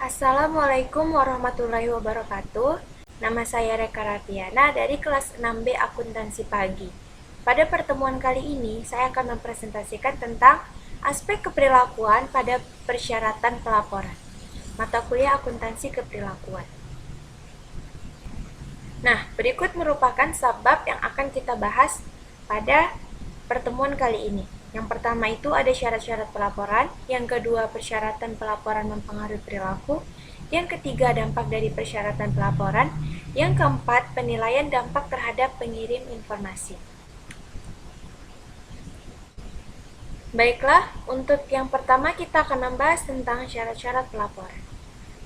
Assalamualaikum warahmatullahi wabarakatuh. Nama saya Reka Ratiana dari kelas 6B Akuntansi Pagi. Pada pertemuan kali ini, saya akan mempresentasikan tentang aspek keperilakuan pada persyaratan pelaporan. Mata kuliah Akuntansi Keperilakuan. Nah, berikut merupakan sebab yang akan kita bahas pada pertemuan kali ini. Yang pertama itu ada syarat-syarat pelaporan, yang kedua persyaratan pelaporan mempengaruhi perilaku, yang ketiga dampak dari persyaratan pelaporan, yang keempat penilaian dampak terhadap pengirim informasi. Baiklah, untuk yang pertama kita akan membahas tentang syarat-syarat pelaporan.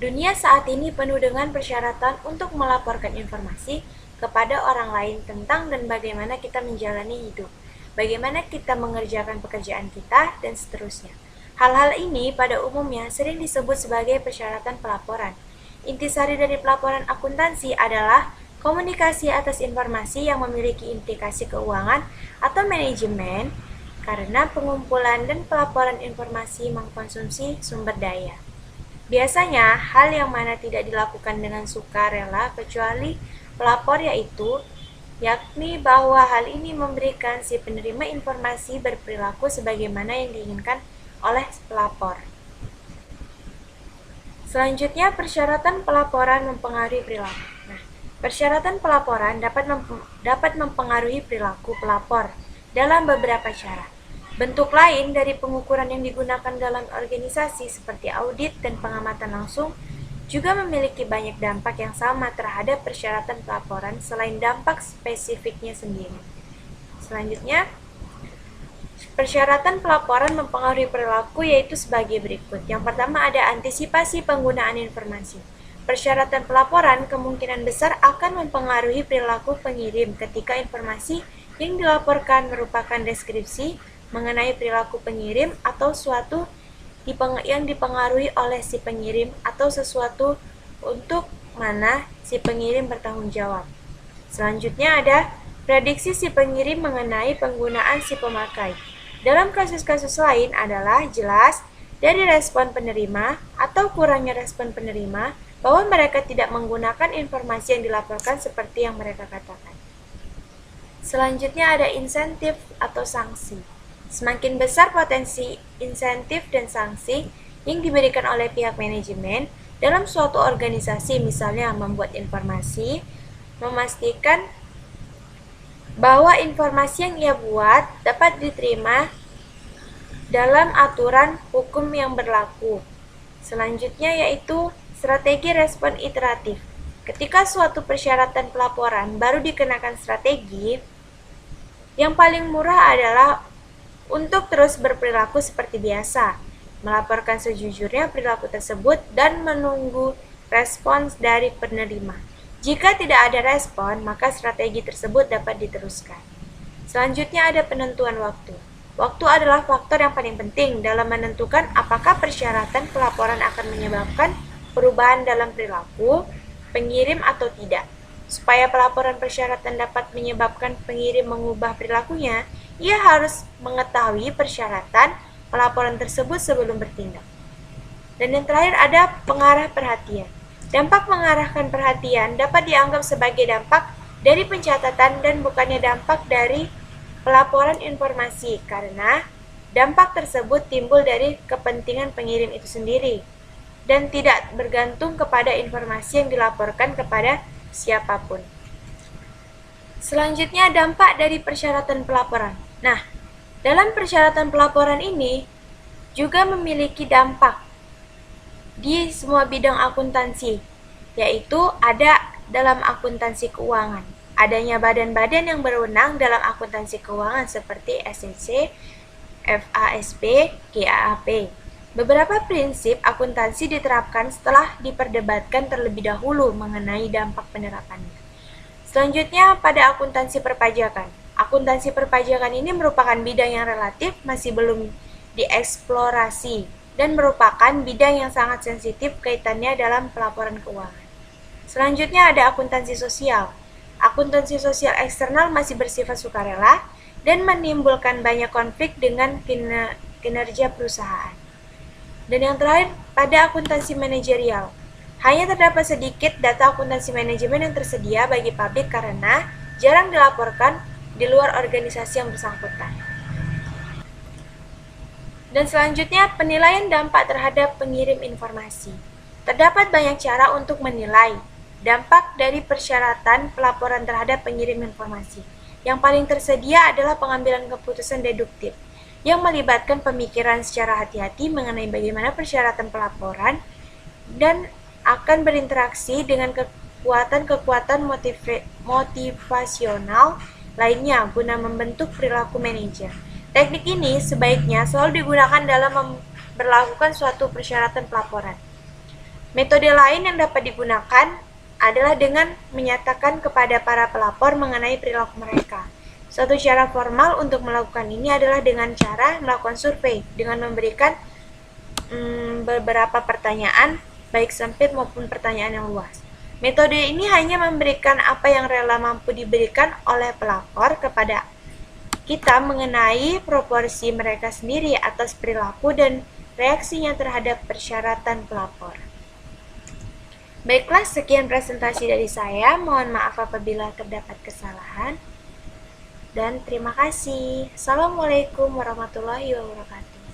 Dunia saat ini penuh dengan persyaratan untuk melaporkan informasi kepada orang lain tentang dan bagaimana kita menjalani hidup, bagaimana kita mengerjakan pekerjaan kita, dan seterusnya. Hal-hal ini pada umumnya sering disebut sebagai persyaratan pelaporan. Intisari dari pelaporan akuntansi adalah komunikasi atas informasi yang memiliki implikasi keuangan atau manajemen, karena pengumpulan dan pelaporan informasi mengkonsumsi sumber daya. Biasanya, hal yang mana tidak dilakukan dengan sukarela kecuali pelapor yakni bahwa hal ini memberikan si penerima informasi berperilaku sebagaimana yang diinginkan oleh pelapor. Selanjutnya, persyaratan pelaporan mempengaruhi perilaku. Nah, persyaratan pelaporan dapat mempengaruhi perilaku pelapor dalam beberapa cara. Bentuk lain dari pengukuran yang digunakan dalam organisasi seperti audit dan pengamatan langsung juga memiliki banyak dampak yang sama terhadap persyaratan pelaporan selain dampak spesifiknya sendiri. Selanjutnya, persyaratan pelaporan mempengaruhi perilaku yaitu sebagai berikut. Yang pertama ada antisipasi penggunaan informasi. Persyaratan pelaporan kemungkinan besar akan mempengaruhi perilaku pengirim ketika informasi yang dilaporkan merupakan deskripsi mengenai perilaku pengirim atau suatu yang dipengaruhi oleh si pengirim atau sesuatu untuk mana si pengirim bertanggung jawab. Selanjutnya ada prediksi si pengirim mengenai penggunaan si pemakai. Dalam kasus-kasus lain adalah jelas dari respon penerima atau kurangnya respon penerima bahwa mereka tidak menggunakan informasi yang dilaporkan seperti yang mereka katakan. Selanjutnya ada insentif atau sanksi. Semakin besar potensi insentif dan sanksi yang diberikan oleh pihak manajemen dalam suatu organisasi, misalnya membuat informasi, memastikan bahwa informasi yang ia buat dapat diterima dalam aturan hukum yang berlaku. Selanjutnya yaitu strategi respon iteratif. Ketika suatu persyaratan pelaporan baru dikenakan strategi, yang paling murah adalah untuk terus berperilaku seperti biasa, melaporkan sejujurnya perilaku tersebut dan menunggu respons dari penerima. Jika tidak ada respon, maka strategi tersebut dapat diteruskan. Selanjutnya ada penentuan waktu. Waktu adalah faktor yang paling penting dalam menentukan apakah persyaratan pelaporan akan menyebabkan perubahan dalam perilaku pengirim atau tidak. Supaya pelaporan persyaratan dapat menyebabkan pengirim mengubah perilakunya, ia harus mengetahui persyaratan pelaporan tersebut sebelum bertindak. Dan yang terakhir ada pengarah perhatian. Dampak mengarahkan perhatian dapat dianggap sebagai dampak dari pencatatan dan bukannya dampak dari pelaporan informasi, karena dampak tersebut timbul dari kepentingan pengirim itu sendiri dan tidak bergantung kepada informasi yang dilaporkan kepada siapapun. Selanjutnya dampak dari persyaratan pelaporan. Nah, dalam persyaratan pelaporan ini juga memiliki dampak di semua bidang akuntansi, yaitu ada dalam akuntansi keuangan. Adanya badan-badan yang berwenang dalam akuntansi keuangan seperti SEC, FASB, GAAP. Beberapa prinsip akuntansi diterapkan setelah diperdebatkan terlebih dahulu mengenai dampak penerapannya. Selanjutnya pada akuntansi perpajakan. Akuntansi perpajakan ini merupakan bidang yang relatif masih belum dieksplorasi dan merupakan bidang yang sangat sensitif kaitannya dalam pelaporan keuangan. Selanjutnya ada akuntansi sosial. Akuntansi sosial eksternal masih bersifat sukarela dan menimbulkan banyak konflik dengan kinerja perusahaan. Dan yang terakhir, pada akuntansi manajerial. Hanya terdapat sedikit data akuntansi manajemen yang tersedia bagi publik karena jarang dilaporkan di luar organisasi yang bersangkutan. Dan selanjutnya, penilaian dampak terhadap pengirim informasi. Terdapat banyak cara untuk menilai dampak dari persyaratan pelaporan terhadap pengirim informasi. Yang paling tersedia adalah pengambilan keputusan deduktif, yang melibatkan pemikiran secara hati-hati mengenai bagaimana persyaratan pelaporan dan akan berinteraksi dengan kekuatan-kekuatan motivasional lainnya guna membentuk perilaku manajer. Teknik ini sebaiknya selalu digunakan dalam memperlakukan suatu persyaratan pelaporan. Metode lain yang dapat digunakan adalah dengan menyatakan kepada para pelapor mengenai perilaku mereka. Suatu cara formal untuk melakukan ini adalah dengan cara melakukan survei dengan memberikan beberapa pertanyaan, baik sempit maupun pertanyaan yang luas. Metode ini hanya memberikan apa yang rela mampu diberikan oleh pelapor kepada kita mengenai proporsi mereka sendiri atas perilaku dan reaksinya terhadap persyaratan pelapor. Baiklah, sekian presentasi dari saya. Mohon maaf apabila terdapat kesalahan. Dan terima kasih. Assalamualaikum warahmatullahi wabarakatuh.